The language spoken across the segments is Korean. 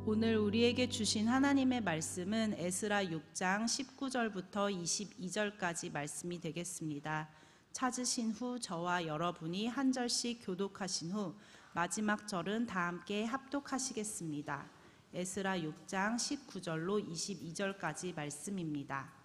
오늘 우리에게 주신 하나님의 말씀은 에스라 6장 19절부터 22절까지 말씀이 되겠습니다. 찾으신 후 저와 여러분이 한 절씩 교독하신 후 마지막 절은 다 함께 합독하시겠습니다. 에스라 6장 19절로 22절까지 말씀입니다.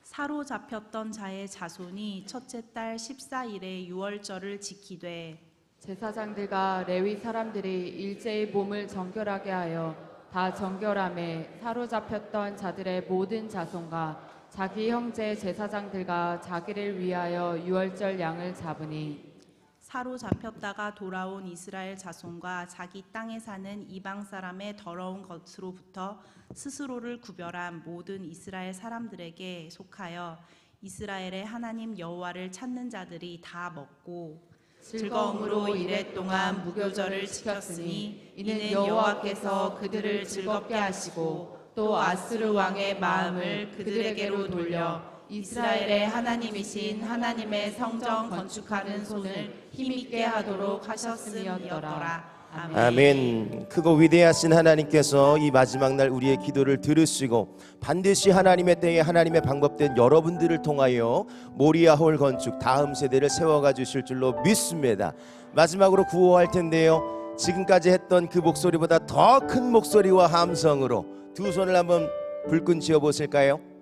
사로잡혔던 자의 자손이 첫째 달 14일에 유월절을 지키되 제사장들과 레위 사람들이 일제히 몸을 정결하게 하여 다 정결함에 사로잡혔던 자들의 모든 자손과 자기 형제 제사장들과 자기를 위하여 유월절 양을 잡으니 사로잡혔다가 돌아온 이스라엘 자손과 자기 땅에 사는 이방 사람의 더러운 것으로부터 스스로를 구별한 모든 이스라엘 사람들에게 속하여 이스라엘의 하나님 여호와를 찾는 자들이 다 먹고 즐거움으로 이레 동안 무교절을 지켰으니 이는 여호와께서 그들을 즐겁게 하시고 또 아스르 왕의 마음을 그들에게로 돌려 이스라엘의 하나님이신 하나님의 성전 건축하는 손을 힘있게 하도록 하셨음이었더라. 아멘. 크고 위대하신 하나님께서 이 마지막 날 우리의 기도를 들으시고 반드시 하나님의 때에 하나님의 방법된 여러분들을 통하여 모리아 홀 건축 다음 세대를 세워가 주실 줄로 믿습니다. 마지막으로 구호할 텐데요, 지금까지 했던 그 목소리보다 더 큰 목소리와 함성으로 두 손을 한번 불끈 쥐어 보실까요?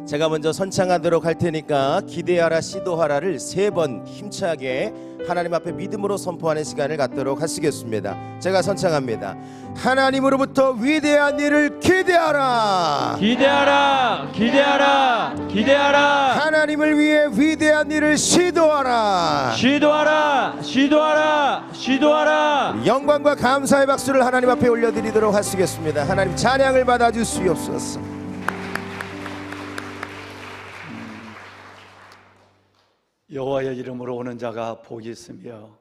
제가 먼저 선창하도록 할 테니까 기대하라 시도하라를 3번 힘차게 하나님 앞에 믿음으로 선포하는 시간을 갖도록 하시겠습니다. 제가 선창합니다. 하나님으로부터 위대한 일을 기대하라. 기대하라, 기대하라, 기대하라. 하나님을 위해 위대한 일을 시도하라. 시도하라, 시도하라, 시도하라. 영광과 감사의 박수를 하나님 앞에 올려드리도록 하시겠습니다. 하나님 찬양을 받아주시옵소서. 여호와의 이름으로 오는 자가 복이 있으며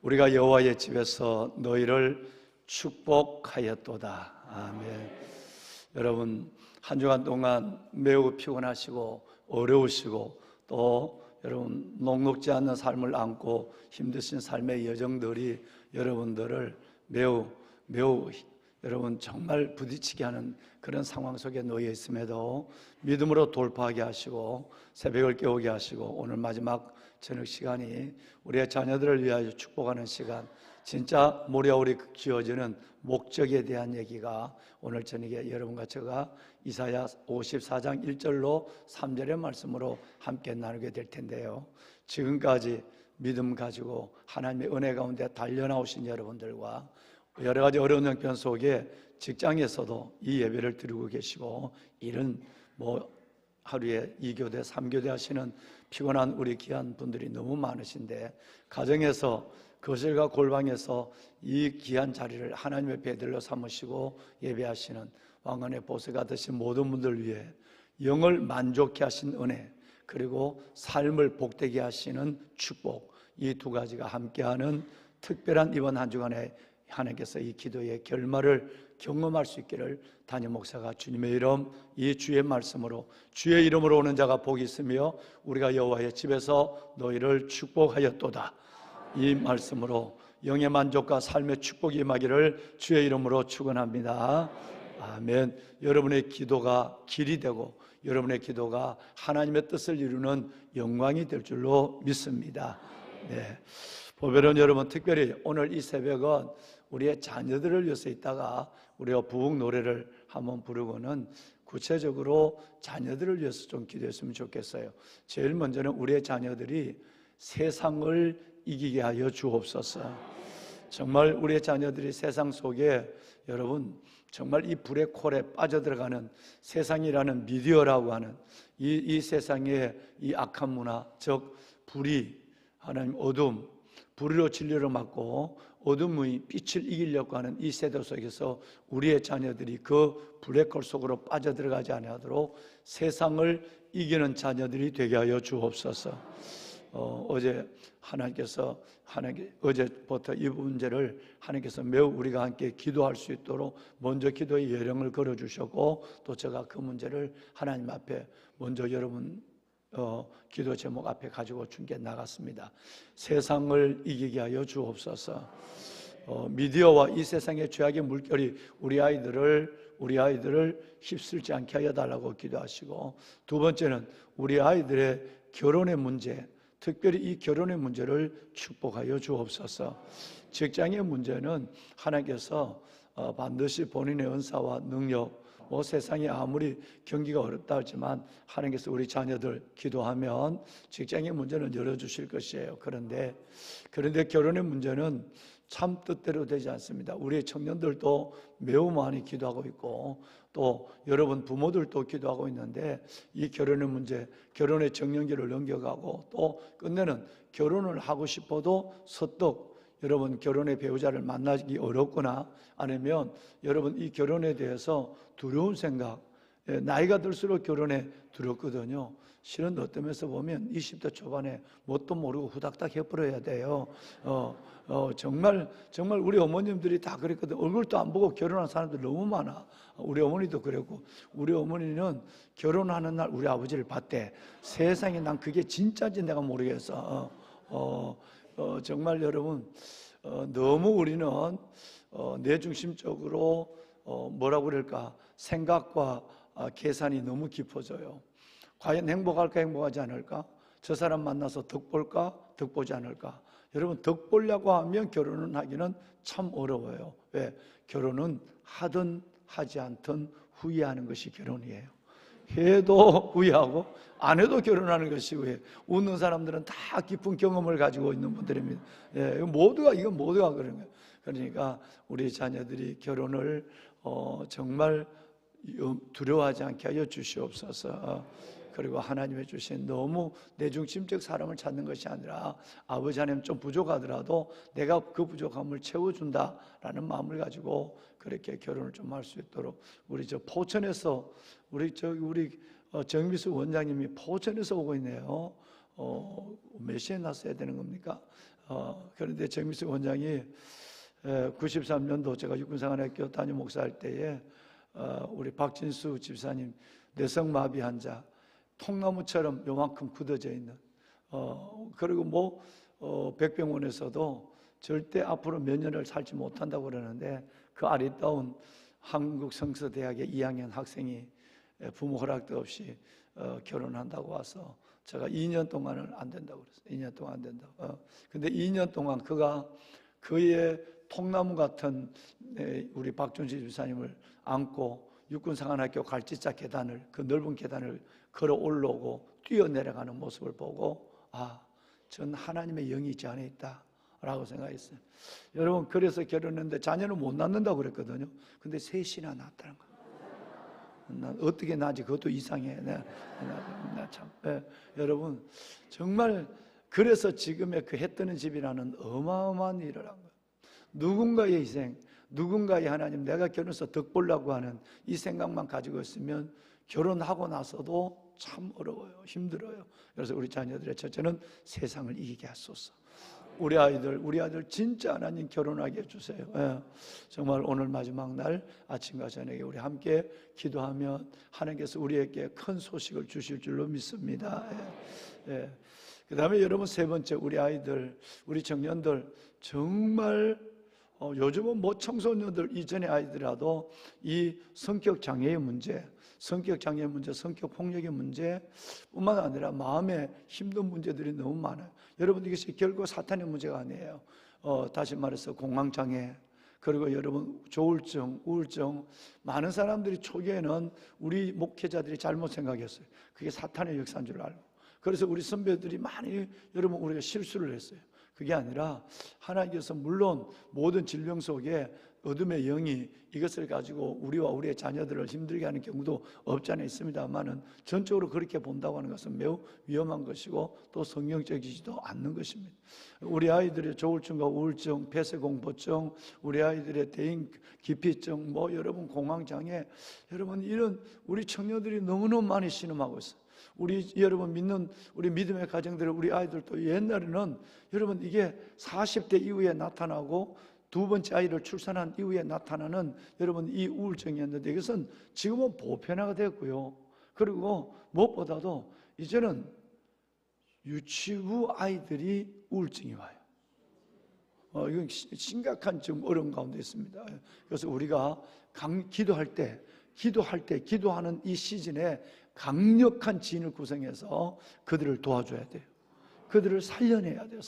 우리가 여호와의 집에서 너희를 축복하였도다. 아멘. 여러분, 한 주간 동안 매우 피곤하시고 어려우시고 또 여러분 녹록지 않는 삶을 안고 힘드신 삶의 여정들이 여러분들을 매우 여러분 정말 부딪히게 하는 그런 상황 속에 놓여 있음에도 믿음으로 돌파하게 하시고 새벽을 깨우게 하시고 오늘 마지막 저녁 시간이 우리의 자녀들을 위하여 축복하는 시간, 진짜 모리아홀이 지어지는 목적에 대한 얘기가 오늘 저녁에 여러분과 제가 이사야 54장 1절로 3절의 말씀으로 함께 나누게 될 텐데요, 지금까지 믿음 가지고 하나님의 은혜 가운데 달려나오신 여러분들과 여러 가지 어려운 형편 속에 직장에서도 이 예배를 드리고 계시고 이런 하루에 2교대 3교대 하시는 피곤한 우리 귀한 분들이 너무 많으신데, 가정에서 거실과 골방에서 이 귀한 자리를 하나님의 배들로 삼으시고 예배하시는 왕관의 보세가 되신 모든 분들 위해 영을 만족케 하신 은혜, 그리고 삶을 복되게 하시는 축복, 이 두 가지가 함께하는 특별한 이번 한 주간에 하나님께서 이 기도의 결말을 경험할 수 있기를 담임 목사가 주님의 이름, 이 주의 말씀으로 주의 이름으로 오는 자가 복이 있으며 우리가 여호와의 집에서 너희를 축복하였도다, 이 말씀으로 영의 만족과 삶의 축복이 임하기를 주의 이름으로 축원합니다. 아멘. 여러분의 기도가 길이 되고 여러분의 기도가 하나님의 뜻을 이루는 영광이 될 줄로 믿습니다. 네. 보배로운 여러분, 특별히 오늘 이 새벽은 우리의 자녀들을 위해서 있다가 우리가 부흥 노래를 한번 부르고는 구체적으로 자녀들을 위해서 좀 기도했으면 좋겠어요. 제일 먼저는 우리의 자녀들이 세상을 이기게 하여 주옵소서. 정말 우리의 자녀들이 세상 속에 여러분 정말 이 불의 콜에 빠져들어가는 세상이라는 미디어라고 하는 이 세상의 이 악한 문화, 즉 불이 하나님 어둠, 불의로 진리를 막고 어둠의 빛을 이기려고 하는 이 세대 속에서 우리의 자녀들이 그 불의 콜 속으로 빠져들어가지 아니하도록 세상을 이기는 자녀들이 되게 하여 주옵소서. 어제 어제부터 이 문제를 하나님께서 매우 우리가 함께 기도할 수 있도록 먼저 기도의 여령을 걸어주셨고, 또 제가 그 문제를 하나님 앞에 먼저 여러분 기도 제목 앞에 가지고 중계 나갔습니다. 세상을 이기게 하여 주옵소서. 미디어와 이 세상의 죄악의 물결이 우리 아이들을 휩쓸지 않게 하여 달라고 기도하시고, 두 번째는 우리 아이들의 결혼의 문제, 특별히 이 결혼의 문제를 축복하여 주옵소서. 직장의 문제는 하나님께서 반드시 본인의 은사와 능력, 세상이 아무리 경기가 어렵다 하지만 하나님께서 우리 자녀들 기도하면 직장의 문제는 열어주실 것이에요. 그런데 결혼의 문제는 참 뜻대로 되지 않습니다. 우리 청년들도 매우 많이 기도하고 있고, 또 여러분 부모들도 기도하고 있는데, 이 결혼의 문제, 결혼의 정년기를 넘겨가고 또 끝내는 결혼을 하고 싶어도 서떡 여러분 결혼의 배우자를 만나기 어렵거나, 아니면 여러분 이 결혼에 대해서 두려운 생각, 나이가 들수록 결혼에 두렵거든요. 실은 어떤 면에서 보면 20대 초반에 뭣도 모르고 후닥닥 해버려야 돼요. 정말 우리 어머님들이 다 그랬거든. 얼굴도 안 보고 결혼한 사람들 너무 많아. 우리 어머니도 그랬고, 우리 어머니는 결혼하는 날 우리 아버지를 봤대. 세상에 난 그게 진짜인지 내가 모르겠어. 정말 여러분, 너무 우리는 내중심적으로 뭐라고 그럴까, 생각과 계산이 너무 깊어져요. 과연 행복할까, 행복하지 않을까? 저 사람 만나서 덕 볼까, 덕 보지 않을까? 여러분, 덕 보려고 하면 결혼은 하기는 참 어려워요. 왜? 결혼은 하든 하지 않든 후회하는 것이 결혼이에요. 해도 후회하고 안 해도 결혼하는 것이 후회. 웃는 사람들은 다 깊은 경험을 가지고 있는 분들입니다. 이건 모두가 그런 거예요. 그러니까 우리 자녀들이 결혼을 정말 두려워하지 않게 하여 주시옵소서. 그리고 하나님의 주신 너무 내중심적 사람을 찾는 것이 아니라, 아버지 하나님 좀 부족하더라도 내가 그 부족함을 채워준다라는 마음을 가지고 그렇게 결혼을 좀 할 수 있도록, 우리 포천에서 우리 정미수 원장님이 포천에서 오고 있네요. 몇 시에 났어야 되는 겁니까? 그런데 정미수 원장이 93년도 제가 육군사관학교 담임 목사할 때에 우리 박진수 집사님 뇌성마비 환자, 통나무처럼 요만큼 굳어져 있는, 그리고 백병원에서도 절대 앞으로 몇 년을 살지 못한다고 그러는데, 그 아리따운 한국 성서대학의 2학년 학생이 부모 허락도 없이 결혼한다고 와서 제가 2년 동안은 안 된다고 그랬어요. 2년 동안 안 된다고. 근데 2년 동안 그가 그의 통나무 같은 우리 박준식 집사님을 안고 육군사관학교 갈지자 계단을, 그 넓은 계단을 걸어 올라오고 뛰어내려가는 모습을 보고, 전 하나님의 영이 제 안에 있다 라고 생각했어요. 여러분, 그래서 결혼했는데 자녀는 못 낳는다고 그랬거든요. 근데 셋이나 낳았다는 거예요. 어떻게 낳지? 그것도 이상해. 여러분, 정말 그래서 지금의 그 해 뜨는 집이라는 어마어마한 일을 한 거예요. 누군가의 희생, 누군가의 하나님, 내가 결혼해서 덕 보려고 하는 이 생각만 가지고 있으면 결혼하고 나서도 참 어려워요. 힘들어요. 그래서 우리 자녀들의 첫째는 세상을 이기게 하소서. 우리 아이들 진짜 하나님 결혼하게 해주세요. 정말 오늘 마지막 날 아침과 저녁에 우리 함께 기도하면 하나님께서 우리에게 큰 소식을 주실 줄로 믿습니다. 그 다음에 여러분, 세 번째, 우리 아이들, 우리 청년들, 정말 요즘은 청소년들 이전의 아이들이라도 이 성격 장애의 문제, 성격 폭력의 문제뿐만 아니라 마음에 힘든 문제들이 너무 많아요. 여러분, 이것이 결국 사탄의 문제가 아니에요. 다시 말해서 공황장애, 그리고 여러분 조울증, 우울증, 많은 사람들이 초기에는 우리 목회자들이 잘못 생각했어요. 그게 사탄의 역사인 줄 알고. 그래서 우리 선배들이 많이 여러분 우리가 실수를 했어요. 그게 아니라 하나님께서 물론 모든 질병 속에 어둠의 영이 이것을 가지고 우리와 우리의 자녀들을 힘들게 하는 경우도 없지 않아 있습니다만은 전적으로 그렇게 본다고 하는 것은 매우 위험한 것이고 또 성경적이지도 않는 것입니다. 우리 아이들의 조울증과 우울증, 폐쇄공포증, 우리 아이들의 대인 기피증, 여러분 공황장애, 여러분 이런 우리 청년들이 너무너무 많이 신음하고 있어요. 우리 여러분 믿는 우리 믿음의 가정들, 우리 아이들도 옛날에는 여러분 이게 40대 이후에 나타나고 두 번째 아이를 출산한 이후에 나타나는 여러분 이 우울증이었는데 이것은 지금은 보편화가 됐고요. 그리고 무엇보다도 이제는 유치부 아이들이 우울증이 와요. 이건 심각한 좀 어려운 가운데 있습니다. 그래서 우리가 기도하는 이 시즌에 강력한 지인을 구성해서 그들을 도와줘야 돼요. 그들을 살려내야 돼요.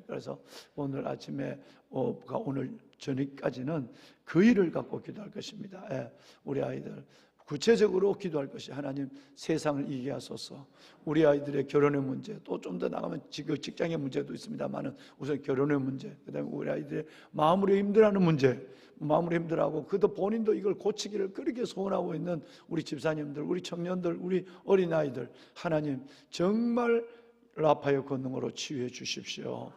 그래서 오늘 아침에 오늘 저녁까지는 그 일을 갖고 기도할 것입니다. 우리 아이들 구체적으로 기도할 것이 하나님 세상을 이기게 하소서. 우리 아이들의 결혼의 문제, 또 좀 더 나가면 직장의 문제도 있습니다만은 우선 결혼의 문제, 그다음에 우리 아이들의 마음으로 힘들어하는 문제, 마음으로 힘들어하고 그도 본인도 이걸 고치기를 그렇게 소원하고 있는 우리 집사님들, 우리 청년들, 우리 어린아이들, 하나님 정말 라파의 권능으로 치유해 주십시오.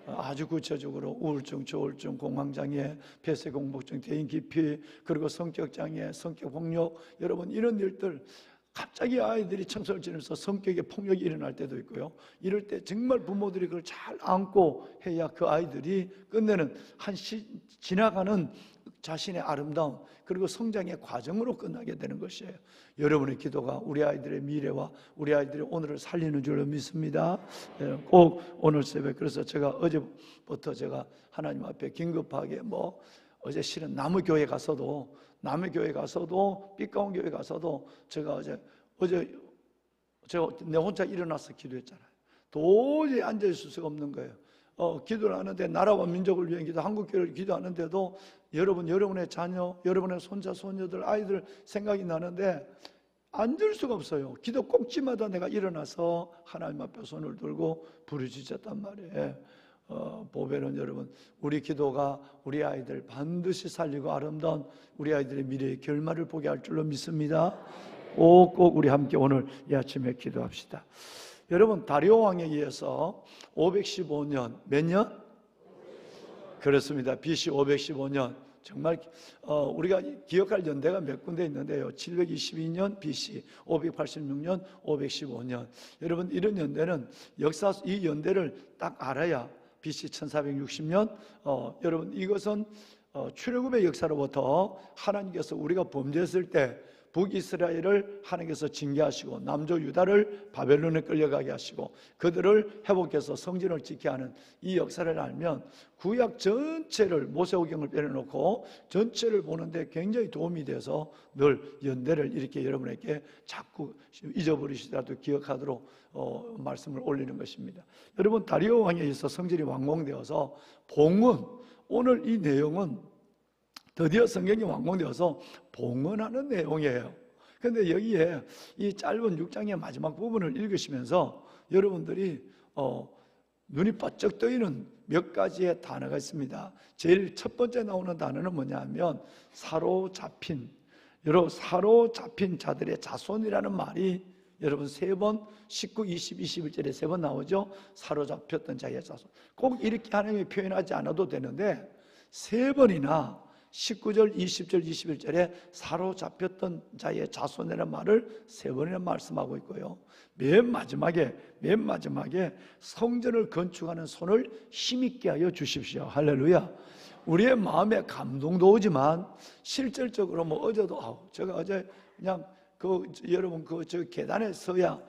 아주 구체적으로 우울증, 조울증, 공황장애, 폐쇄공포증, 대인기피, 그리고 성격장애, 성격폭력, 여러분 이런 일들 갑자기 아이들이 청소를 지내면서 성격의 폭력이 일어날 때도 있고요. 이럴 때 정말 부모들이 그걸 잘 안고 해야 그 아이들이 끝내는 지나가는 자신의 아름다움 그리고 성장의 과정으로 끝나게 되는 것이에요. 여러분의 기도가 우리 아이들의 미래와 우리 아이들의 오늘을 살리는 줄로 믿습니다. 꼭 오늘 새벽 그래서 제가 어제부터 제가 하나님 앞에 긴급하게 어제 실은 남의교회 가서도 삐까운 교회 가서도 제가 어제 제가 내 혼자 일어나서 기도했잖아요. 도저히 앉아있을 수가 없는 거예요. 기도를 하는데 나라와 민족을 위해 한국교회를 기도하는데도 여러분의 자녀, 여러분의 손자, 손녀들, 아이들 생각이 나는데 앉을 수가 없어요. 기도 꼭지마다 내가 일어나서 하나님 앞에 손을 들고 부르짖었단 말이에요. 보배는 여러분 우리 기도가 우리 아이들 반드시 살리고 아름다운 우리 아이들의 미래의 결말을 보게 할 줄로 믿습니다. 꼭 우리 함께 오늘 이 아침에 기도합시다. 여러분 다리오 왕에 의해서 515년 몇 년? 그렇습니다. BC 515년 정말 우리가 기억할 연대가 몇 군데 있는데요. 722년 BC, 586년, 515년. 여러분 이런 연대는 이 연대를 딱 알아야 BC 1460년 여러분 이것은 출애굽의 역사로부터 하나님께서 우리가 범죄했을 때 북이스라엘을 하나님께서 징계하시고 남조 유다를 바벨론에 끌려가게 하시고 그들을 회복해서 성전을 지켜야 하는 이 역사를 알면 구약 전체를 모세오경을 빼내놓고 전체를 보는데 굉장히 도움이 돼서 늘 연대를 이렇게 여러분에게 자꾸 잊어버리시더라도 기억하도록 말씀을 올리는 것입니다. 여러분 다리오 왕에 의해서 성전이 완공되어서 봉헌 오늘 이 내용은 드디어 성경이 완공되어서 봉헌하는 내용이에요. 그런데 여기에 이 짧은 6장의 마지막 부분을 읽으시면서 여러분들이 눈이 바쩍 뜨이는 몇 가지의 단어가 있습니다. 제일 첫 번째 나오는 단어는 뭐냐면 사로잡힌 자들의 자손이라는 말이 여러분 3번 19, 20, 21절에 3번 나오죠. 사로잡혔던 자의 자손. 꼭 이렇게 하나님이 표현하지 않아도 되는데 3번이나 19절, 20절, 21절에 사로잡혔던 자의 자손이라는 말을 3번이나 말씀하고 있고요. 맨 마지막에 성전을 건축하는 손을 힘있게 하여 주십시오. 할렐루야. 우리의 마음에 감동도 오지만 실질적으로 어제도 제가 어제 그냥 여러분 저 계단에 서야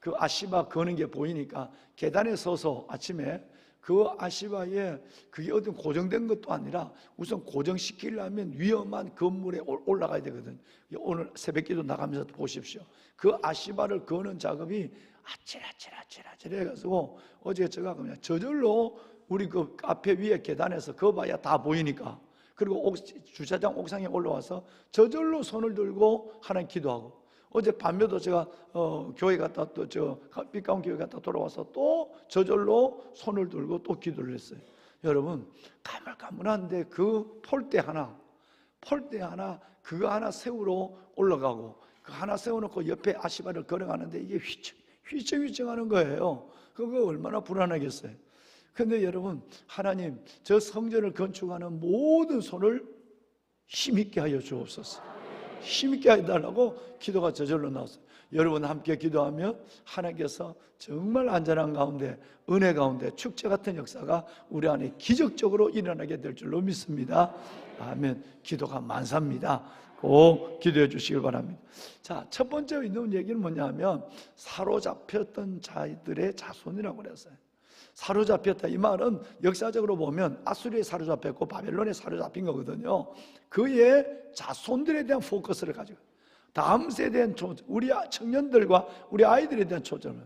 그 아시바 거는 게 보이니까 계단에 서서 아침에 그 아시바에 그게 어떤 고정된 것도 아니라 우선 고정시키려면 위험한 건물에 올라가야 되거든. 오늘 새벽기도 나가면서 보십시오. 그 아시바를 거는 작업이 아찔아찔 해가지고 어제 제가 그냥 저절로 우리 그 앞에 위에 계단에서 그거 봐야 다 보이니까 그리고 주차장 옥상에 올라와서 저절로 손을 들고 하나님 기도하고 어제 밤에도 제가 교회 갔다 또 삐까운 교회 갔다 돌아와서 또 저절로 손을 들고 또 기도를 했어요. 여러분 가물가물한데 그 폴대 하나 그거 하나 세우러 올라가고 그 하나 세워놓고 옆에 아시바를 걸어가는데 이게 휘청휘청하는 거예요. 그거 얼마나 불안하겠어요. 근데 여러분, 하나님 저 성전을 건축하는 모든 손을 힘있게 하여 주옵소서. 힘있게 해달라고 기도가 저절로 나왔어요. 여러분 함께 기도하면 하나님께서 정말 안전한 가운데, 은혜 가운데 축제 같은 역사가 우리 안에 기적적으로 일어나게 될 줄로 믿습니다. 아멘. 기도가 만사입니다. 꼭 기도해 주시길 바랍니다. 자, 첫 번째 있는 얘기는 뭐냐 하면 사로잡혔던 자들의 자손이라고 그랬어요. 사로잡혔다, 이 말은 역사적으로 보면 아수리에 사로잡혔고 바벨론에 사로잡힌 거거든요. 그의 자손들에 대한 포커스를 가지고 다음 세대인 우리 청년들과 우리 아이들에 대한 초점을,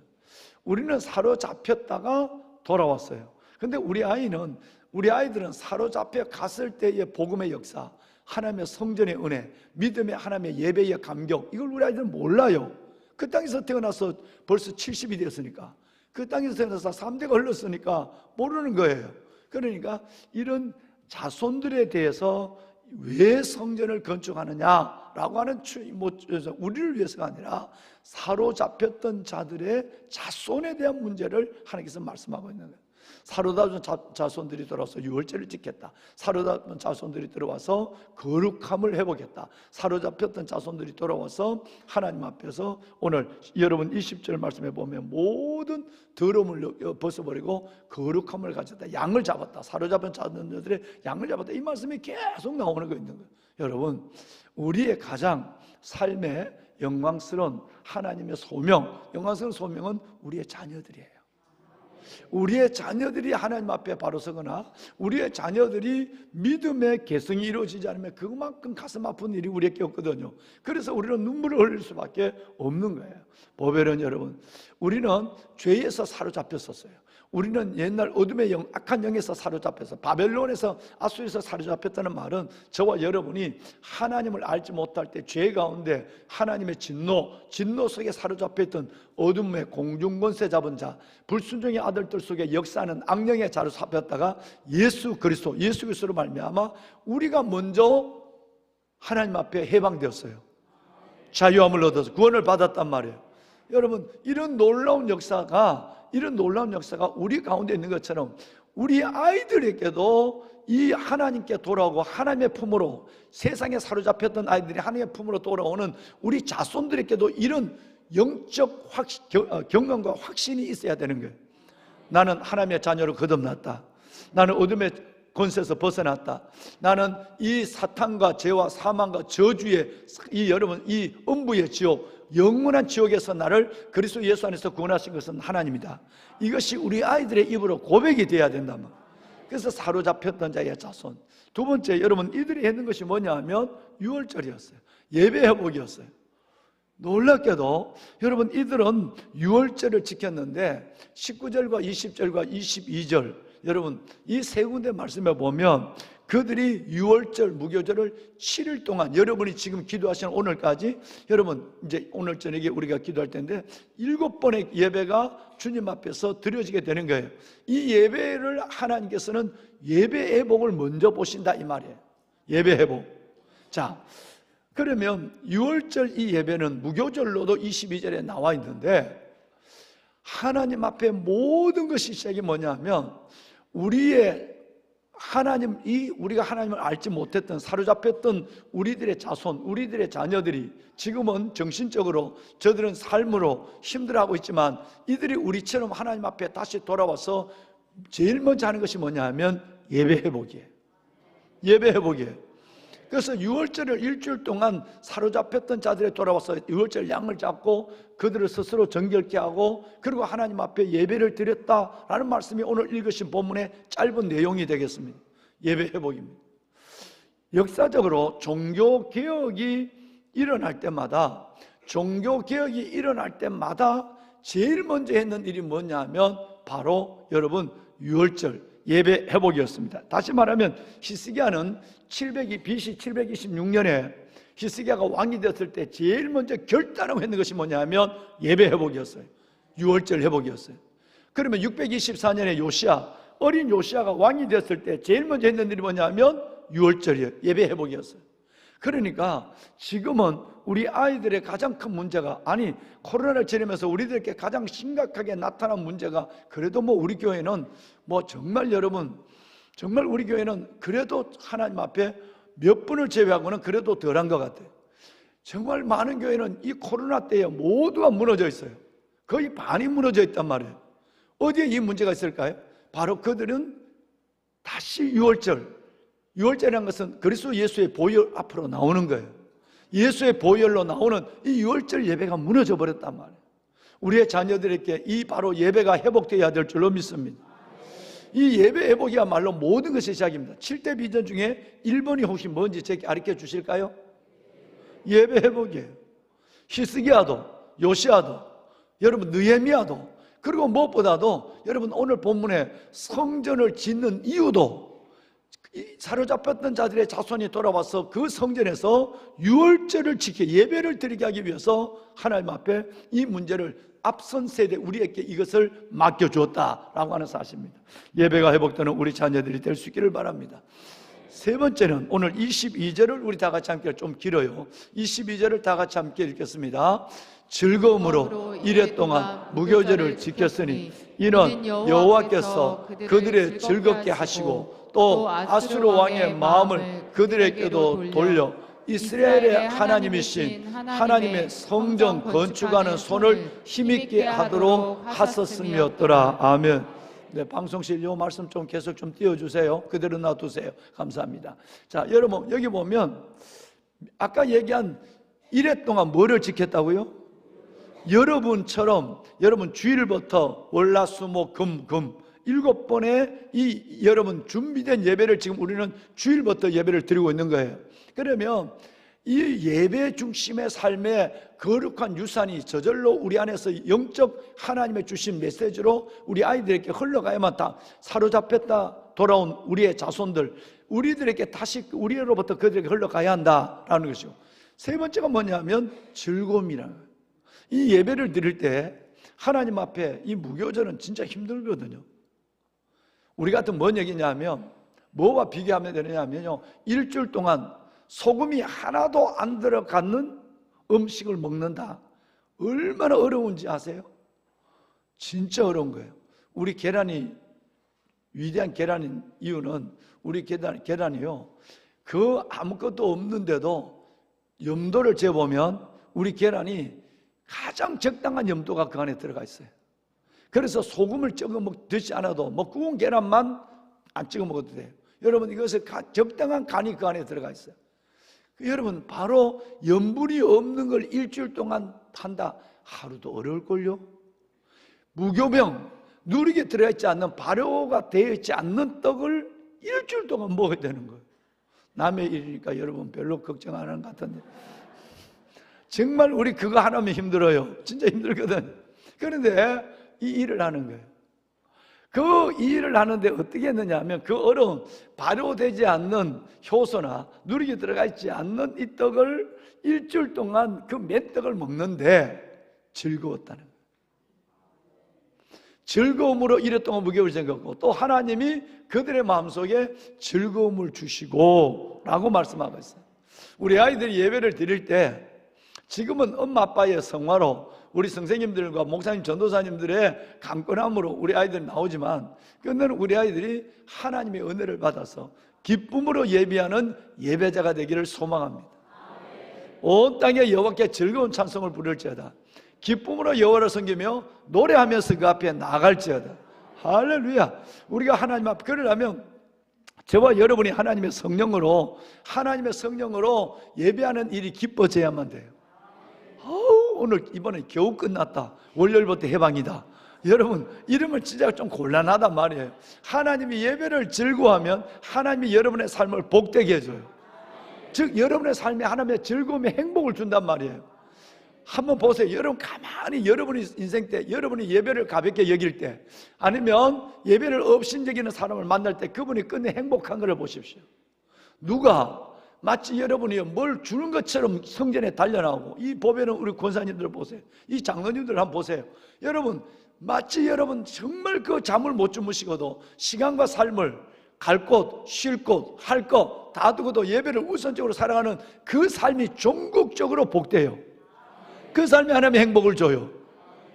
우리는 사로잡혔다가 돌아왔어요. 근데 우리 아이들은 사로잡혀 갔을 때의 복음의 역사, 하나님의 성전의 은혜, 믿음의 하나님의 예배의 감격, 이걸 우리 아이들은 몰라요. 그 땅에서 태어나서 벌써 70이 되었으니까, 그 땅에서 태어나서 3대가 흘렀으니까 모르는 거예요. 그러니까 이런 자손들에 대해서 왜 성전을 건축하느냐라고 하는 우리를 위해서가 아니라 사로잡혔던 자들의 자손에 대한 문제를 하나님께서 말씀하고 있는 거예요. 사로잡은 자손들이 돌아와서 유월절을 지켰다. 사로잡은 자손들이 들어와서 거룩함을 회복했다. 사로잡혔던 자손들이 돌아와서 하나님 앞에서 오늘 여러분 20절 말씀에 보면 모든 더러움을 벗어버리고 거룩함을 가졌다. 양을 잡았다. 사로잡은 자손들의 양을 잡았다. 이 말씀이 계속 나오는 거 있는 거예요. 여러분, 우리의 가장 삶의 영광스러운 하나님의 소명, 영광스러운 소명은 우리의 자녀들이에요. 우리의 자녀들이 하나님 앞에 바로 서거나 우리의 자녀들이 믿음의 개성이 이루어지지 않으면 그만큼 가슴 아픈 일이 우리에게 없거든요. 그래서 우리는 눈물을 흘릴 수밖에 없는 거예요. 보배는 여러분, 우리는 죄에서 사로잡혔었어요. 우리는 옛날 어둠의 영, 악한 영에서 사로잡혀서 바벨론에서, 아수에서 사로잡혔다는 말은 저와 여러분이 하나님을 알지 못할 때 죄 가운데 하나님의 진노 속에 사로잡혔던 어둠의 공중권세 잡은 자, 불순종의 아들들 속에 역사하는 악령의 자로 잡혔다가 예수 그리스도로 말미암아 우리가 먼저 하나님 앞에 해방되었어요. 자유함을 얻어서 구원을 받았단 말이에요. 여러분, 이런 놀라운 역사가 우리 가운데 있는 것처럼 우리 아이들에게도 이 하나님께 돌아오고 하나님의 품으로, 세상에 사로잡혔던 아이들이 하나님의 품으로 돌아오는 우리 자손들에게도 이런 영적 경험과 확신이 있어야 되는 거예요. 나는 하나님의 자녀로 거듭났다. 나는 어둠의 권세에서 벗어났다. 나는 이 사탄과 죄와 사망과 저주의 이 음부의 지옥, 영원한 지옥에서 나를 그리스도 예수 안에서 구원하신 것은 하나님이다. 이것이 우리 아이들의 입으로 고백이 돼야 된단 말이에요. 그래서 사로잡혔던 자의 자손. 두 번째, 여러분, 이들이 했는 것이 뭐냐 하면 유월절이었어요. 예배 회복이었어요. 놀랍게도 여러분, 이들은 유월절을 지켰는데 19절과 20절과 22절, 여러분 이 세 군데 말씀에 보면 그들이 유월절 무교절을 7일 동안, 여러분이 지금 기도하시는 오늘까지, 여러분 이제 오늘 저녁에 우리가 기도할 텐데 7번의 예배가 주님 앞에서 드려지게 되는 거예요. 이 예배를 하나님께서는 예배 회복을 먼저 보신다 이 말이에요. 예배 회복. 자, 그러면 유월절 이 예배는 무교절로도 22절에 나와 있는데, 하나님 앞에 모든 것이 시작이 뭐냐면 우리가 하나님을 알지 못했던, 사로잡혔던 우리들의 자손, 우리들의 자녀들이 지금은 정신적으로 저들은 삶으로 힘들어하고 있지만, 이들이 우리처럼 하나님 앞에 다시 돌아와서 제일 먼저 하는 것이 뭐냐 하면 예배 회복이에요. 예배 회복이에요. 그래서 유월절을 일주일 동안 사로잡혔던 자들이 돌아와서 유월절 양을 잡고 그들을 스스로 정결케 하고, 그리고 하나님 앞에 예배를 드렸다라는 말씀이 오늘 읽으신 본문의 짧은 내용이 되겠습니다. 예배 회복입니다. 역사적으로 종교개혁이 일어날 때마다 제일 먼저 했는 일이 뭐냐면 바로 여러분 유월절 예배 회복이었습니다. 다시 말하면 히스기야는 BC 726년에 히스기야가 왕이 되었을 때 제일 먼저 결단하고 했는 것이 뭐냐면 예배 회복이었어요. 유월절 회복이었어요. 그러면 624년에 요시야 어린 요시아가 왕이 됐을 때 제일 먼저 했는 일이 뭐냐면 유월절이에요. 예배 회복이었어요. 그러니까 지금은 우리 아이들의 가장 큰 문제가, 아니 코로나를 지내면서 우리들에게 가장 심각하게 나타난 문제가, 그래도 뭐 우리 교회는 뭐 정말 여러분, 정말 우리 교회는 그래도 하나님 앞에 몇 분을 제외하고는 그래도 덜한 것 같아요. 정말 많은 교회는 이 코로나 때에 모두가 무너져 있어요. 거의 반이 무너져 있단 말이에요. 어디에 이 문제가 있을까요? 바로 그들은 다시 유월절이라는 것은 그리스도 예수의 보혈 앞으로 나오는 거예요. 예수의 보혈로 나오는 이 유월절 예배가 무너져 버렸단 말이에요. 우리의 자녀들에게 이 바로 예배가 회복되어야 될 줄로 믿습니다. 이 예배 회복이야말로 모든 것이 시작입니다. 7대 비전 중에 1번이 혹시 뭔지 제게 가르쳐 주실까요? 예배 회복이에요. 히스기야도, 요시야도, 여러분 느헤미야도, 그리고 무엇보다도 여러분 오늘 본문에 성전을 짓는 이유도 사로잡혔던 자들의 자손이 돌아와서 그 성전에서 유월절을 지켜 예배를 드리게 하기 위해서 하나님 앞에 이 문제를 앞선 세대 우리에게 이것을 맡겨주었다라고 하는 사실입니다. 예배가 회복되는 우리 자녀들이 될 수 있기를 바랍니다. 세 번째는 오늘 22절을 우리 다 같이 함께, 좀 길어요. 22절을 다 같이 함께 읽겠습니다. 즐거움으로 이래 동안 무교절을 지켰으니 이는 여호와께서 그들의 즐겁게 하시고 또 아수르 왕의 마음을 그들에게도 돌려 이스라엘의 하나님이신 하나님의 성전 건축하는 손을 힘있게 하도록 하셨음이었더라. 아멘. 네, 방송실 이 말씀 좀 계속 좀 띄워주세요. 그대로 놔두세요. 감사합니다. 자, 여러분 여기 보면 아까 얘기한 이래 동안 뭐를 지켰다고요? 여러분처럼 여러분 주일부터 월화수목금 7번의 이 여러분 준비된 예배를 지금 우리는 주일부터 예배를 드리고 있는 거예요. 그러면 이 예배 중심의 삶의 거룩한 유산이 저절로 우리 안에서 영적 하나님의 주신 메시지로 우리 아이들에게 흘러가야만 다 사로잡혔다 돌아온 우리의 자손들, 우리들에게 다시 우리로부터 그들에게 흘러가야 한다라는 것이고, 세 번째가 뭐냐면 즐거움이라는 거예요. 이 예배를 드릴 때 하나님 앞에 이 무교절은 진짜 힘들거든요. 우리 같은 뭔 얘기냐면 뭐와 비교하면 되느냐면요, 일주일 동안 소금이 하나도 안 들어가는 음식을 먹는다. 얼마나 어려운지 아세요? 진짜 어려운 거예요. 우리 계란이 위대한 계란인 이유는 우리 계란이요, 그 아무것도 없는데도 염도를 재보면 우리 계란이 가장 적당한 염도가 그 안에 들어가 있어요. 그래서 소금을 찍어 드시지 않아도 뭐 구운 계란만 안 찍어 먹어도 돼요. 여러분 이것을 적당한 간이 그 안에 들어가 있어요. 여러분 바로 염분이 없는 걸 일주일 동안 한다. 하루도 어려울걸요. 무교병, 누리게 들어있지 않는 발효가 되어 있지 않는 떡을 일주일 동안 먹어야 되는 거예요. 남의 일이니까 여러분 별로 걱정 안 하는 것 같은데 정말 우리 그거 하나면 힘들어요. 진짜 힘들거든. 그런데 이 일을 하는 거예요. 그 일을 하는데 어떻게 했느냐 하면 그 어려운 발효되지 않는 효소나 누리게 들어가 있지 않는 이 떡을 일주일 동안 그 맷떡을 먹는데 즐거웠다는 거예요. 즐거움으로 이래 동안 무교를 생겼고 또 하나님이 그들의 마음속에 즐거움을 주시고 라고 말씀하고 있어요. 우리 아이들이 예배를 드릴 때 지금은 엄마 아빠의 성화로 우리 선생님들과 목사님 전도사님들의 강권함으로 우리 아이들이 나오지만 끝내는 우리 아이들이 하나님의 은혜를 받아서 기쁨으로 예배하는 예배자가 되기를 소망합니다. 온 땅에 여호와께 즐거운 찬송을 부를지어다. 기쁨으로 여호와를 섬기며 노래하면서 그 앞에 나갈지어다. 할렐루야. 우리가 하나님 앞에 그러려면 저와 여러분이 하나님의 성령으로 예배하는 일이 기뻐져야만 돼요. 오늘 이번에 겨우 끝났다. 월요일부터 해방이다. 여러분 이러면 진짜 좀 곤란하단 말이에요. 하나님이 예배를 즐거워하면 하나님이 여러분의 삶을 복되게 해줘요. 즉 여러분의 삶에 하나님의 즐거움의 행복을 준단 말이에요. 한번 보세요. 여러분 가만히 여러분이 인생 때 여러분이 예배를 가볍게 여길 때 아니면 예배를 업신여기는 사람을 만날 때 그분이 끝내 행복한 것을 보십시오. 누가 마치 여러분이 뭘 주는 것처럼 성전에 달려나오고, 이 보배는 우리 권사님들 보세요. 이 장로님들 한번 보세요. 여러분 마치 여러분 정말 그 잠을 못 주무시고도 시간과 삶을 갈 곳, 쉴 곳, 할 것 다 두고도 예배를 우선적으로 살아가는 그 삶이 종국적으로 복돼요. 그 삶이 하나님의 행복을 줘요.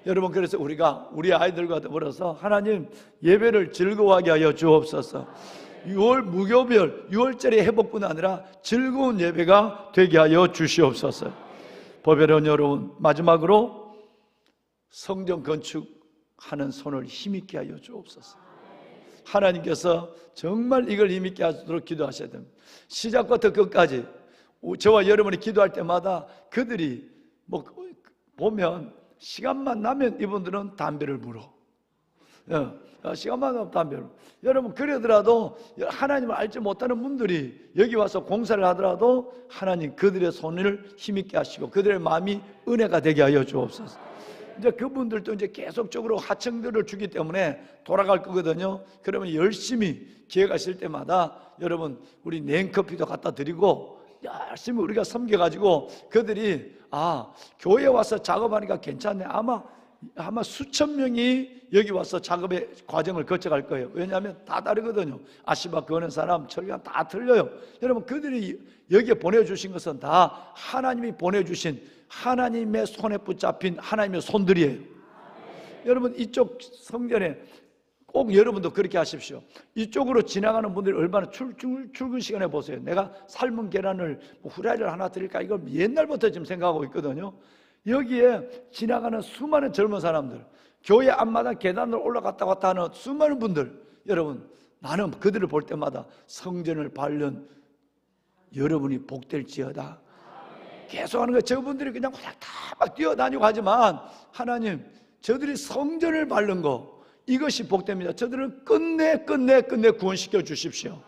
여러분, 그래서 우리가 우리 아이들과 더불어서 하나님 예배를 즐거워하게 하여 주옵소서. 6월 무교별 6월절의 회복뿐 아니라 즐거운 예배가 되게 하여 주시옵소서. 보배로운 여러분, 마지막으로 성전 건축하는 손을 힘있게 하여 주옵소서. 하나님께서 정말 이걸 힘있게 하도록 기도하셔야 됩니다. 시작부터 끝까지 저와 여러분이 기도할 때마다 그들이 보면 시간만 나면 이분들은 담배를 물어. 시간만 나면 담배를. 여러분, 그러더라도 하나님을 알지 못하는 분들이 여기 와서 공사를 하더라도 하나님 그들의 손을 힘있게 하시고 그들의 마음이 은혜가 되게 하여 주옵소서. 이제 그분들도 이제 계속적으로 하청들을 주기 때문에 돌아갈 거거든요. 그러면 열심히 기회가 있을 때마다 여러분 우리 냉커피도 갖다 드리고 열심히 우리가 섬겨가지고 그들이 교회 와서 작업하니까 괜찮네. 아마 수천 명이 여기 와서 작업의 과정을 거쳐갈 거예요. 왜냐하면 다 다르거든요. 아시바 그는 사람, 철강 다 틀려요. 여러분, 그들이 여기에 보내주신 것은 다 하나님이 보내주신 하나님의 손에 붙잡힌 하나님의 손들이에요. 여러분, 이쪽 성전에 꼭 여러분도 그렇게 하십시오. 이쪽으로 지나가는 분들이 얼마나 출근 시간에 보세요. 내가 삶은 계란을 후라이를 하나 드릴까? 이걸 옛날부터 지금 생각하고 있거든요. 여기에 지나가는 수많은 젊은 사람들, 교회 앞마당 계단으로 올라갔다 갔다 하는 수많은 분들, 여러분, 나는 그들을 볼 때마다 성전을 밟는 여러분이 복될지어다. 계속하는 거예요. 저분들이 그냥 막 뛰어다니고 하지만 하나님, 저들이 성전을 밟는 거, 이것이 복됩니다. 저들은 끝내 구원시켜 주십시오.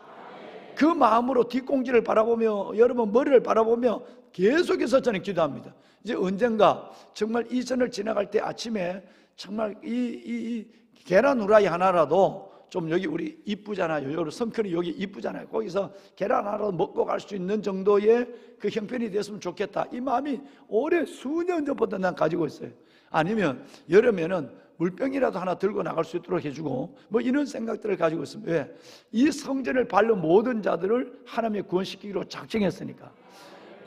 그 마음으로 뒷공지를 바라보며 여러분 머리를 바라보며 계속해서 저는 기도합니다. 이제 언젠가 정말 이 선을 지나갈 때 아침에 정말 이 계란 후라이 하나라도 좀 여기 우리 이쁘잖아요. 여기 성큰이 여기 이쁘잖아요. 거기서 계란 하나라도 먹고 갈 수 있는 정도의 그 형편이 됐으면 좋겠다. 이 마음이 오래 수년 전부터 난 가지고 있어요. 아니면 여름에는 물병이라도 하나 들고 나갈 수 있도록 해주고 이런 생각들을 가지고 있습니다. 왜? 이 성전을 밟는 모든 자들을 하나님의 구원시키기로 작정했으니까.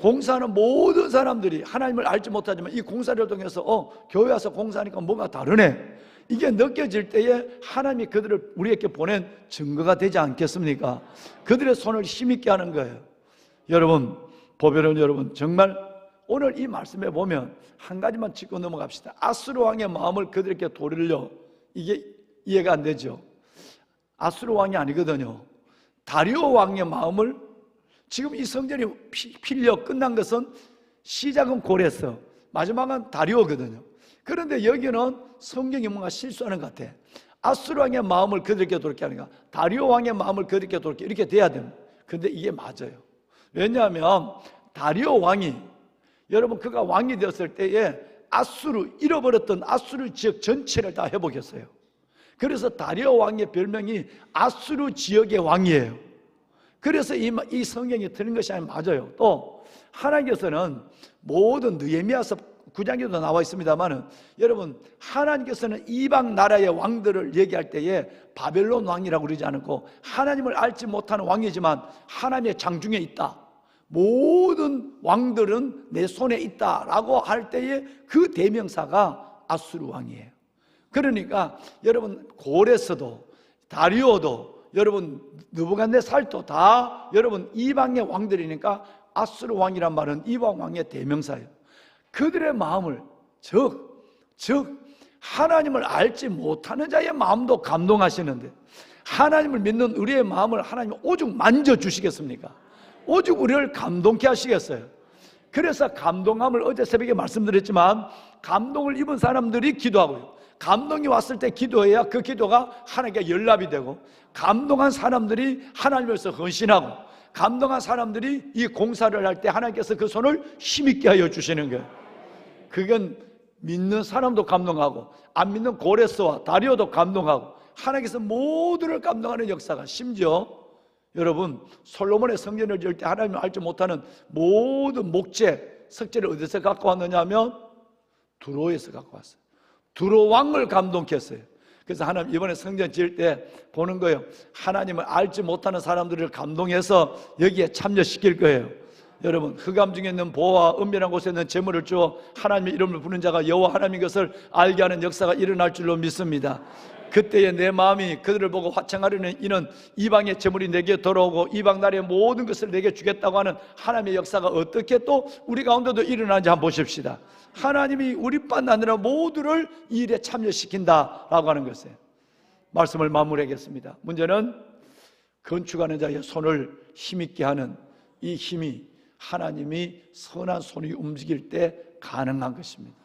공사하는 모든 사람들이 하나님을 알지 못하지만 이 공사를 통해서 교회 와서 공사하니까 뭔가 다르네, 이게 느껴질 때에 하나님이 그들을 우리에게 보낸 증거가 되지 않겠습니까? 그들의 손을 힘있게 하는 거예요. 여러분, 보배로운 여러분, 정말 오늘 이 말씀에 보면 한 가지만 짚고 넘어갑시다. 아수르 왕의 마음을 그들에게 돌리려, 이게 이해가 안 되죠. 아수르 왕이 아니거든요. 다리오 왕의 마음을, 지금 이 성전이 필려 끝난 것은 시작은 고레스, 마지막은 다리오거든요. 그런데 여기는 성경이 뭔가 실수하는 것 같아. 아수르 왕의 마음을 그들에게 돌게 하는가, 다리오 왕의 마음을 그들에게 돌게, 이렇게 돼야 됩니다. 근데 이게 맞아요. 왜냐하면 다리오 왕이, 여러분, 그가 왕이 되었을 때에 아수르, 잃어버렸던 아수르 지역 전체를 다 회복했어요. 그래서 다리오 왕의 별명이 아수르 지역의 왕이에요. 그래서 이 성경이 틀린 것이 아니면 맞아요. 또 하나님께서는 모든 느헤미야서 9장에도 나와 있습니다만은, 여러분, 하나님께서는 이방 나라의 왕들을 얘기할 때에 바벨론 왕이라고 그러지 않고 하나님을 알지 못하는 왕이지만 하나님의 장중에 있다, 모든 왕들은 내 손에 있다라고 할 때에 그 대명사가 아수르 왕이에요. 그러니까 여러분, 고레스도 다리오도 여러분 느부갓네살도 다 여러분 이방의 왕들이니까 아수르 왕이란 말은 이방 왕의 대명사예요. 그들의 마음을, 즉 하나님을 알지 못하는 자의 마음도 감동하시는데 하나님을 믿는 우리의 마음을 하나님이 오죽 만져주시겠습니까? 오죽 우리를 감동케 하시겠어요? 그래서 감동함을 어제 새벽에 말씀드렸지만, 감동을 입은 사람들이 기도하고요, 감동이 왔을 때 기도해야 그 기도가 하나님께 연락이 되고, 감동한 사람들이 하나님을 위해서 헌신하고, 감동한 사람들이 이 공사를 할 때 하나님께서 그 손을 힘있게 하여 주시는 거예요. 그건 믿는 사람도 감동하고 안 믿는 고레스와 다리오도 감동하고 하나님께서 모두를 감동하는 역사가, 심지어 여러분, 솔로몬의 성전을 지을 때 하나님을 알지 못하는 모든 목재, 석재를 어디서 갖고 왔느냐 하면 두로에서 갖고 왔어요. 두로 왕을 감동케 했어요. 그래서 하나님 이번에 성전 지을 때 보는 거예요. 하나님을 알지 못하는 사람들을 감동해서 여기에 참여시킬 거예요. 여러분, 흑암 중에 있는 보화와 은밀한 곳에 있는 재물을 주어 하나님의 이름을 부르는 자가 여호와 하나님인 것을 알게 하는 역사가 일어날 줄로 믿습니다. 그때에 내 마음이 그들을 보고 화창하려는 이는 이방의 재물이 내게 돌아오고 이방 나라의 모든 것을 내게 주겠다고 하는 하나님의 역사가 어떻게 또 우리 가운데도 일어나는지 한번 보십시다. 하나님이 우리뿐 아니라 모두를 이 일에 참여시킨다라고 하는 것이에요. 말씀을 마무리하겠습니다. 문제는 건축하는 자의 손을 힘있게 하는 이 힘이 하나님이 선한 손이 움직일 때 가능한 것입니다.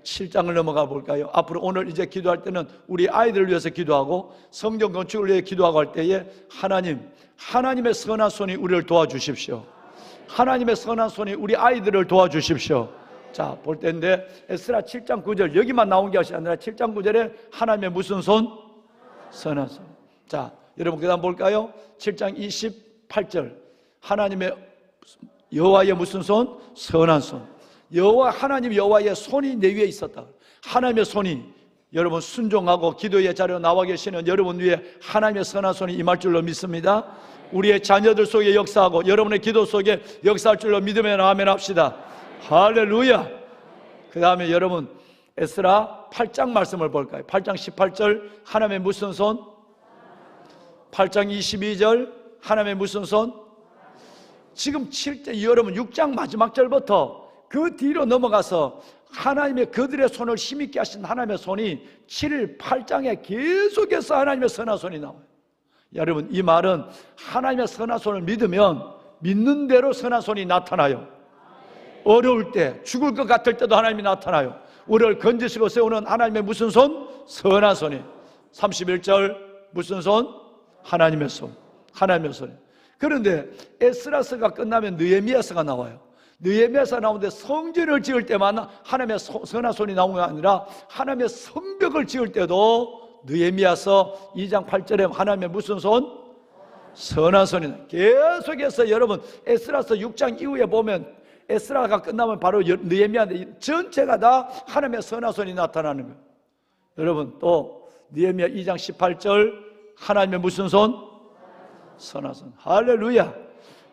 7장을 넘어가 볼까요? 앞으로 오늘 이제 기도할 때는 우리 아이들을 위해서 기도하고 성전 건축을 위해 기도하고 할 때에 하나님의 선한 손이 우리를 도와주십시오. 하나님의 선한 손이 우리 아이들을 도와주십시오. 자, 볼 때인데 에스라 7장 9절 여기만 나온 게 아니라 7장 9절에 하나님의 무슨 손? 선한 손. 자, 여러분 그 다음 볼까요? 7장 28절 하나님의 여호와의 무슨 손? 선한 손. 하나님 여호와의 손이 내 위에 있었다. 하나님의 손이 여러분 순종하고 기도의 자리로 나와 계시는 여러분 위에 하나님의 선한 손이 임할 줄로 믿습니다. 우리의 자녀들 속에 역사하고 여러분의 기도 속에 역사할 줄로 믿으면 아멘 합시다. 할렐루야. 그 다음에 여러분 에스라 8장 말씀을 볼까요? 8장 18절 하나님의 무슨 손? 8장 22절 하나님의 무슨 손? 지금 7장 여러분 6장 마지막 절부터 그 뒤로 넘어가서 하나님의 그들의 손을 힘있게 하신 하나님의 손이 7, 8장에 계속해서 하나님의 선한 손이 나와요. 여러분 이 말은 하나님의 선한 손을 믿으면 믿는 대로 선한 손이 나타나요. 어려울 때 죽을 것 같을 때도 하나님이 나타나요. 우리를 건지시고 세우는 하나님의 무슨 손? 선한 손이 31절 무슨 손? 하나님의 손. 하나님의 손. 그런데 에스라서가 끝나면 느헤미야서가 나와요. 느헤미야서 나오는데 성전을 지을 때만 하나님의 선한 손이 나오는 게 아니라 하나님의 성벽을 지을 때도 느헤미야서 2장 8절에 하나님의 무슨 손? 선한 손이 계속해서 여러분 에스라서 6장 이후에 보면 에스라가 끝나면 바로 느헤미야인데 전체가 다 하나님의 선한 손이 나타나는 거예요. 여러분 또 느헤미야 2장 18절 하나님의 무슨 손? 선한 손. 할렐루야.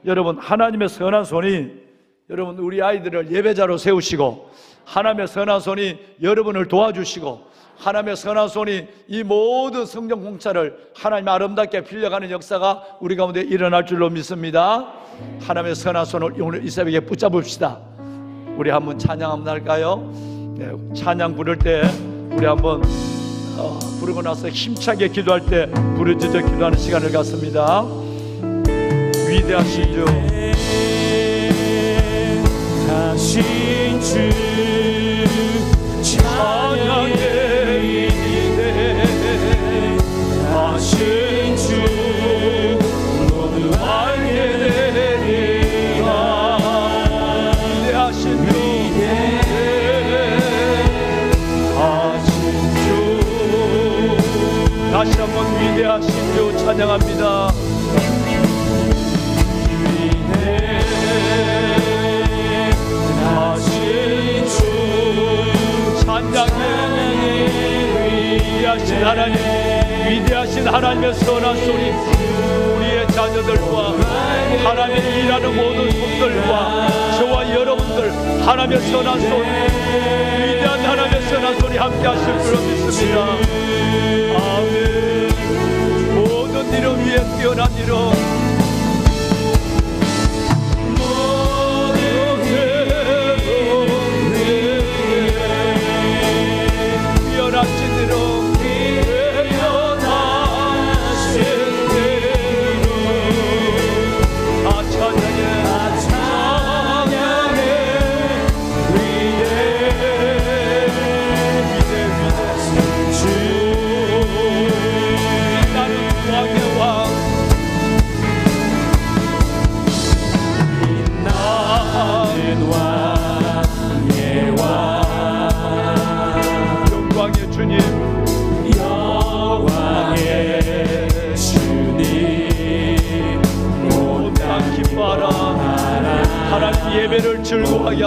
여러분 하나님의 선한 손이 여러분 우리 아이들을 예배자로 세우시고 하나님의 선한 손이 여러분을 도와주시고 하나님의 선한 손이 이 모든 성전 공사를 하나님 아름답게 빌려가는 역사가 우리 가운데 일어날 줄로 믿습니다. 하나님의 선한 손을 오늘 이 새벽에 붙잡읍시다. 우리 한번 찬양 한번 할까요? 네, 찬양 부를 때 우리 한번 부르고 나서 힘차게 기도할 때 부르짖어 기도하는 시간을 갖습니다. 위대하신 주 하신 주 찬양의 위대하신 주 모두 알게 되리라. 위대하신 주 위대하신 주 다시 한번 위대하신 주 찬양합니다. 위대하신 하나님, 위대하신 하나님의 선한 손이 우리의 자녀들과 하나님의 일하는 모든 손들과 저와 여러분들 하나님의 선한 손, 위대한 하나님의 선한 손이 함께 하실 줄로 믿습니다. 아멘. 모든 이름 위에 뛰어난 이름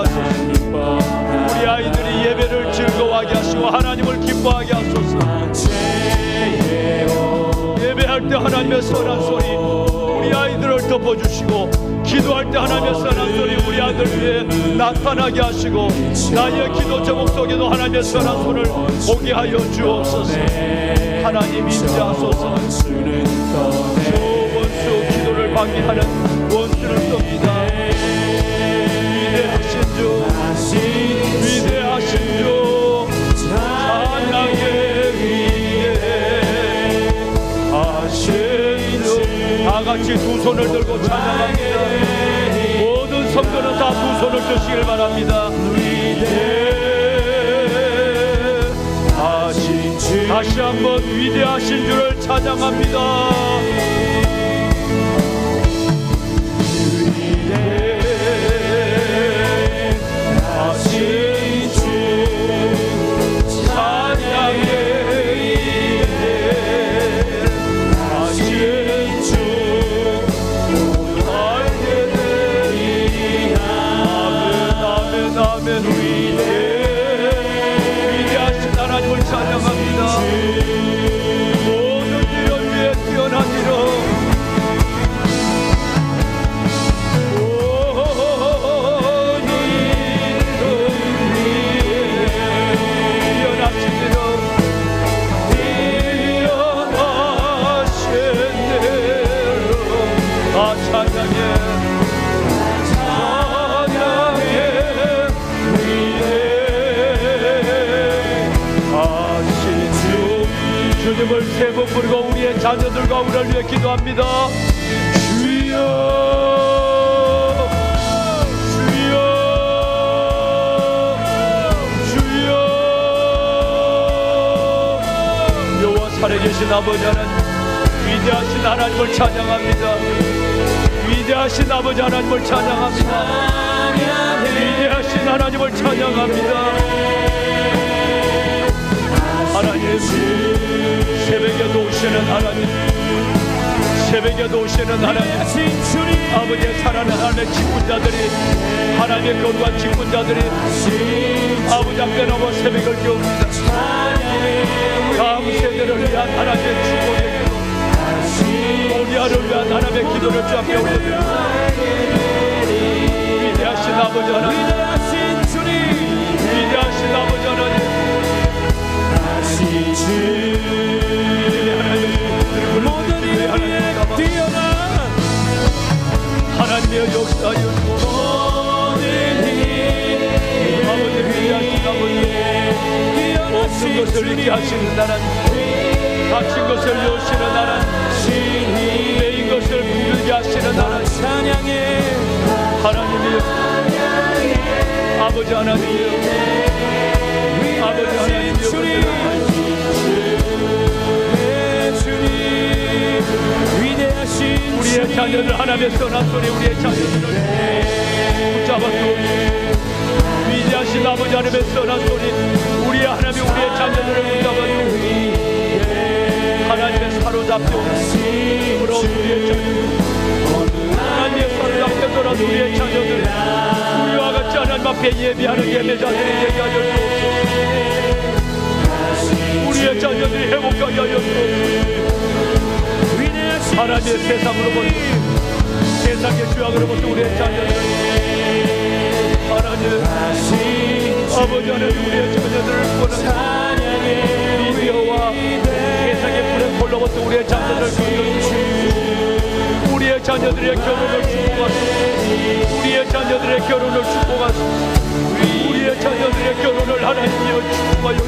하소서. 우리 아이들이 예배를 즐거워하게 하시고 하나님을 기뻐하게 하소서. 예배할 때 하나님의 선한 소리 우리 아이들을 덮어주시고, 기도할 때 하나님의 선한 소리 우리 아들 위해 나타나게 하시고, 나의 기도 제목 속에도 하나님의 선한 손을 보게 하여 주옵소서. 하나님 인자하소서. 원수 기도를 방해하는 원수를 쏩니다. 위대하신 주, 위대하신 주, 찬양의 위대하신 주. 다 같이 두 손을 들고 찬양합니다. 모든 성도는 다 두 손을 드시길 바랍니다. 위대하신 주, 다시 한번 위대하신 주를 찬양합니다. 위대하신 주, 찬양의 위대하신 주, 모두 알게 되리. 아멘, 아멘, 아멘. 위대하신 하나님을 찬양합니다. 모든 일을 위해 뛰어나기로. 주님을 세 번 부르고 우리의 자녀들과 우리를 위해 기도합니다. 주여, 주여, 주여. 여호와 살아계신 아버지 하나님, 위대하신 하나님을 찬양합니다. 위대하신 아버지 하나님을 찬양합니다. 위대하신 하나님을 찬양합니다. 하나님, 새벽에도 오시는 하나님, 새벽에도 오시는 하나님, 아버지의 사랑하는 하나님의 직분자들이, 하나님의 거룩한 직분자들이 아버지 앞에 나와 새벽을 깨웁니다. 다음 세대를 위한 하나님의 축복의 기도, 모리아를 위한 하나님의 기도를 주 앞에 올려드립니다. 위대하신 아버지 하나님, 위대하신 아버지 하나님, 모든 일에 뛰어난 하나님의 역사여 아버지, 위대하신 아버지, 없는 것을 있게 하시는 하나님, 갇힌 것을 여시는 하나님, 매인 것을 부르게 하시는 하나님, 하나님이여, 아버지 하나님이여, 아버지 하나님이여, 우리의 자녀들 하나님의 선한 소리 우리의 자녀들을 붙잡아 주옵소서. 위대하신 아버지 하나님의 선한 소리 우리의 하나님 우리의 자녀들을 붙잡아 주옵소서. 하나님의 사로잡혀 돌아온 우리의 자녀들, 하나님의 사로잡혀 돌아온 우리의 자녀들, 우리와 같이 하나님 앞에 예배하는 예배자들이 되게 하여 주옵소서. 우리의 자녀들이 회복하게 하여 주옵소서. 하나님의 세상으로부터, 세상의 죄악으로부터 우리의 자녀들, 하나님 아버지 하나님 우리의 자녀들을 구원하시고 미디어와 세상의 불의 홀로부터 우리의 자녀들을 건져주시고 우리의 자녀들의 결혼을 축복하시고 우리의 자녀들의 결혼을 축복하시고 우리의 자녀들의 결혼을 하나님이여 축복하여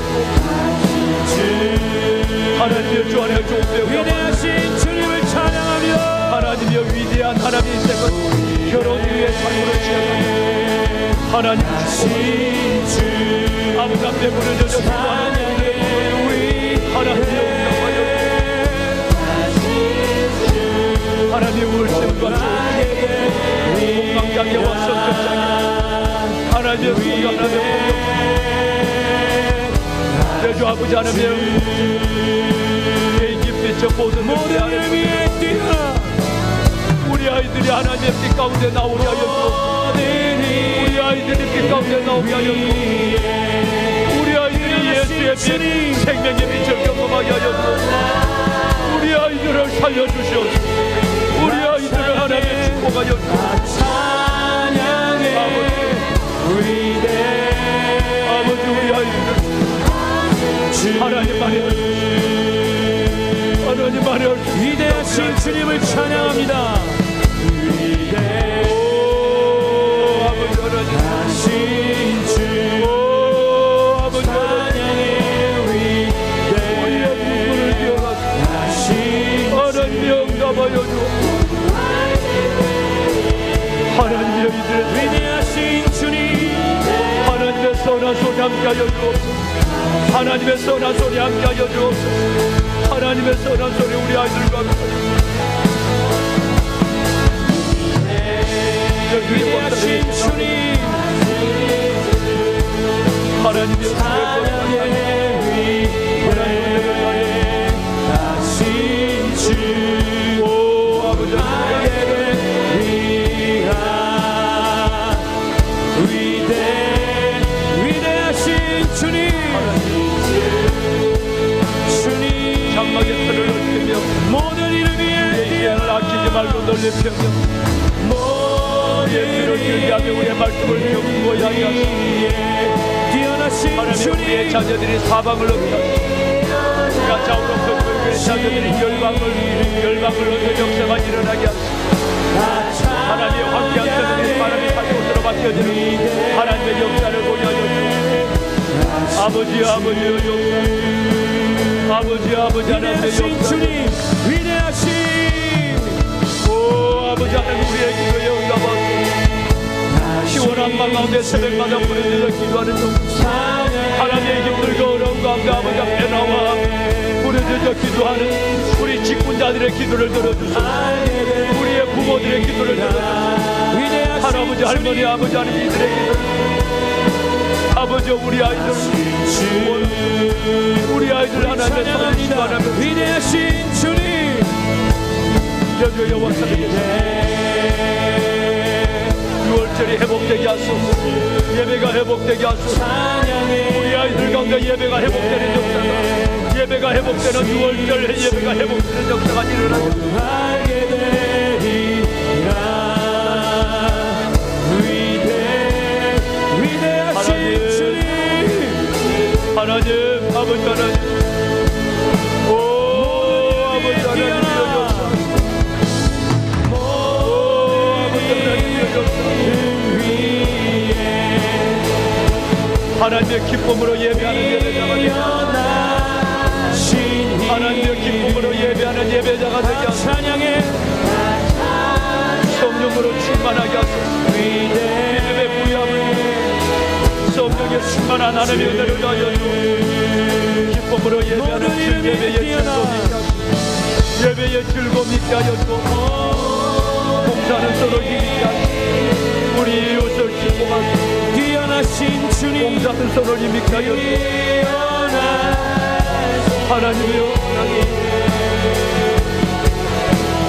하나님의 주 안에 좋은 배우가 위대하신 주님을 찬양하며 하나님이여 위대한 하나님이 있는 결혼 위에 삶으로 시작하는 하나님 축복하시고 아버지 앞에 무너져 하나님이여 응답하여 하나님의 울심과 공강장애와 성격장애 하나님의 수가 하나님의 주 아버지 하나님의 개인기 빛의 모든 모든 위에 뛰어나 우리 아이들이 하나님의 빛 가운데 나오게 하여 주옵소서. 우리 아이들이 빛 가운데 나오게 하여 주옵소서. 우리 아이들이 예수의 빛, 생명의 빛을 경험하게 하여 주옵소서. 우리 아이들을 살려주시옵소서. 우리 아이들을 하나님의 축복하여 주옵소서. 아버지 우리 아이들 하나님 안에 하나님 안에 위대하신 주님을 찬양합니다. 아버지 하나님 아버지 하나님 우리의 눈물을 기억하시고 하나님이 응답하여 주옵소서. 하나님의 이들의 위대하신 주님, 하나님의 선한 소리 함께하여 주옵소서. 하나님의 선한 소리 함께하여 주옵소서. 하나님의 선한 소리 우리 아이들과 위대하신 주님, 하나님의 위대하신 주, 오 아버지 위대하신 주님, 주님 장막의 틀을 넓히며 모든 이를 위해 예수를 아끼지 말고 넓히며 예수를 길게 하며 우리의 말씀을 경고히 하게 하시고 뛰어나신 하나님 우리의 주님, 자녀들이 사방을 얻게 하시고 가짜오로서 교회의 자녀들이 열방을 얻는 역사가 일어나게 하시고 하나님의 함께한 자녀들이 바람이 다시 옷으로 바뀌어지는 하나님의 역사를 보게 하여 주옵소서. 아버지의 역사 아버지 하나님의 위대하신 역사 주님, 위대하신 오 아버지 하나님 우리의 기도에 응답하소서. 시원한 방 가운데 새벽마다 부르짖어 기도하는 종 하나님의 힘들고 어려운 가운데 아버지 앞에 나와 부르짖어 기도하는 우리 직분자들의 기도를 들어주소서. 우리의 부모들의 기도를 들어주소서. 할아버지 할머니 아버지 하나님 이들의 기도를 아버지 우리 아이들 하나님의 손을 기도하며 위대하신 주님, 여주 여호와 사랑합니다. 6월절이 회복되게 하소서. 예배가 회복되게 하소서. 우리 아이들 가운데 예배가 회복되는 역사가 예배가 회복되는 6월절 예배가 회복되는 역사가 일어나게 위대하신 주님, 하나님 아버지 하나님 오 아버지 하나님 하나님의 기쁨으로 예배하는 예배자가 되게 하나님의 기쁨으로 예배하는 예배자가 되게 하소서. 찬양해 성령으로 충만하게 하소서. 믿음의 부여함을 성령의 충만한 하나님의 은혜를 하여 주옵소서. 기쁨으로 예배하는 주 예배의 즐거움 있게 하소서. 예배의 즐거움 있게 하여 주옵소서. 봉사는 서로 힘있게 하소서. 우리 이웃을 축복하소서. 뛰어나신 주님, 봉사는 서로 힘있게 하여 주옵소서. 하나님이여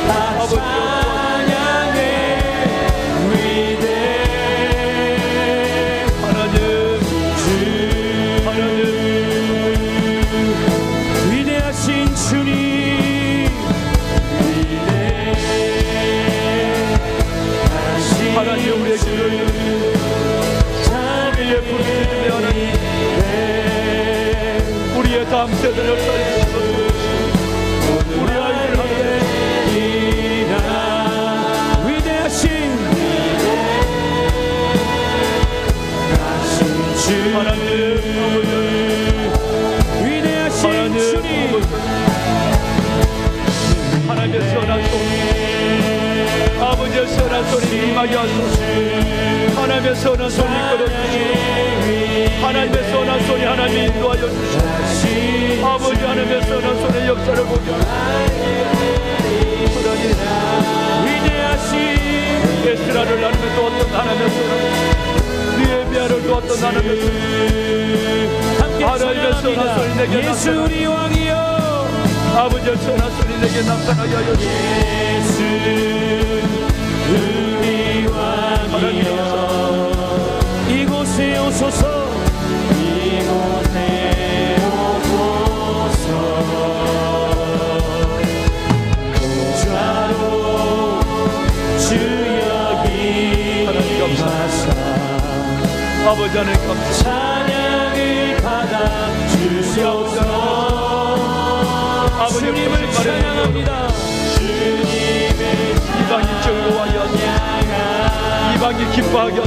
아버지여 위대하신 주님, 하나님 우리의 기도를 우리의 부르짖음에 하나님 우리의 다음 세대를 살리소서. 우리 아이들 하나님 위대하신 주, 하나님 위대하신 주님, 하나님의 선한 손 아버지의 선한 손이 임하게 하소서. 하나님의 선한 손이 이끌어주시고 하나님의 선한 손이 하나님이 인도하여 주시고 아버지 하나님의 선한 손의 역사를 보게 하나님 위대하신 에스라를 나누며 또 어떤 하나님의 선한 느헤미야를 또 어떤 하나님의 선한 함께 하나님의 선한 손이 내게 찬양합니다. 예수 나타나게 우리 왕이여, 아버지의 선한 손이 내게 나타나게 하여 주시고 예수 은혜 왕이여 이곳에 오소서 이곳에 오소서 보좌로 주여 임하사 아버지 하나님 감사합니다. 찬양을 받아 주소서 주님을 찬양합니다. 주님을 이방이 즐거워하여 이방이 기뻐하여